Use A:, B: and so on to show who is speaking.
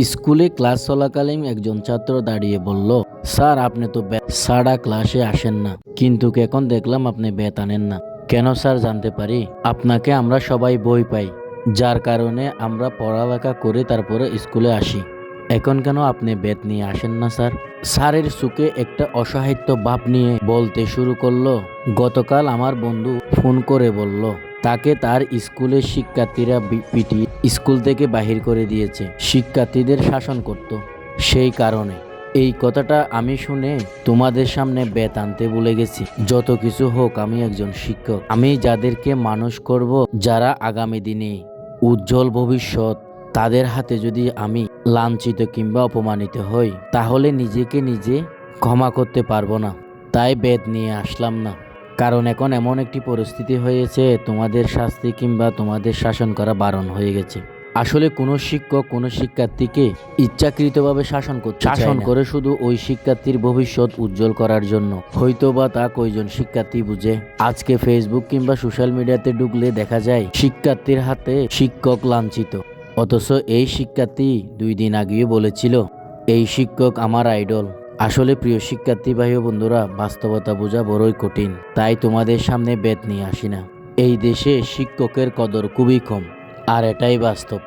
A: স্কুলে ক্লাস চলাকালীন একজন ছাত্র দাঁড়িয়ে বলল, স্যার আপনি তো সারা ক্লাসে আসেন না, কিন্তু এখন দেখলাম আপনি ব্যাত আনেন না কেন স্যার, জানতে পারি? আপনাকে আমরা সবাই বই পাই, যার কারণে আমরা পড়ালেখা করে তারপরে স্কুলে আসি। এখন কেন আপনি ব্যাত নিয়ে আসেন না স্যার? স্যারের চোখে একটা অসহায়িত্ব ভাব নিয়ে বলতে শুরু করলো, গতকাল আমার বন্ধু ফোন করে বলল তাকে তার স্কুলের শিক্ষার্থীরা পিটিয়ে স্কুল থেকে বাহির করে দিয়েছে, শিক্ষার্থীদের শাসন করত। সেই কারণে এই কথাটা আমি শুনে তোমাদের সামনে ব্যাত আনতে ভুলে গেছি। যত কিছু হোক, আমি একজন শিক্ষক। আমি যাদেরকে মানুষ করব, যারা আগামী দিনে উজ্জ্বল ভবিষ্যৎ, তাদের হাতে যদি আমি লাঞ্ছিত কিংবা অপমানিত হই, তাহলে নিজেকে নিজে ক্ষমা করতে পারবো না। তাই ব্যাত নিয়ে আসলাম না, কারণ এখন এমন একটি পরিস্থিতি হয়েছে, তোমাদের শাস্তি কিংবা তোমাদের শাসন করা বারণ হয়ে গেছে। আসলে কোনো শিক্ষক কোনো শিক্ষার্থীকে ইচ্ছাকৃতভাবে শাসন করে শুধু ওই শিক্ষার্থীর ভবিষ্যৎ উজ্জ্বল করার জন্য। হয়তোবা তা কয়জন শিক্ষার্থী বুঝে। আজকে ফেসবুক কিংবা সোশ্যাল মিডিয়াতে ঢুকলে দেখা যায় শিক্ষার্থীর হাতে শিক্ষক লাঞ্ছিত, অথচ এই শিক্ষার্থী 2 দিন আগেও বলেছিল এই শিক্ষক আমার আইডল। আসলে প্রিয় শিক্ষার্থী ভাই ও বন্ধুরা, বাস্তবতা বোঝা বড়ই কঠিন। তাই তোমাদের সামনে ব্যাত নিয়ে আসি না। এই দেশে শিক্ষকের কদর খুবই কম, আর এটাই বাস্তব।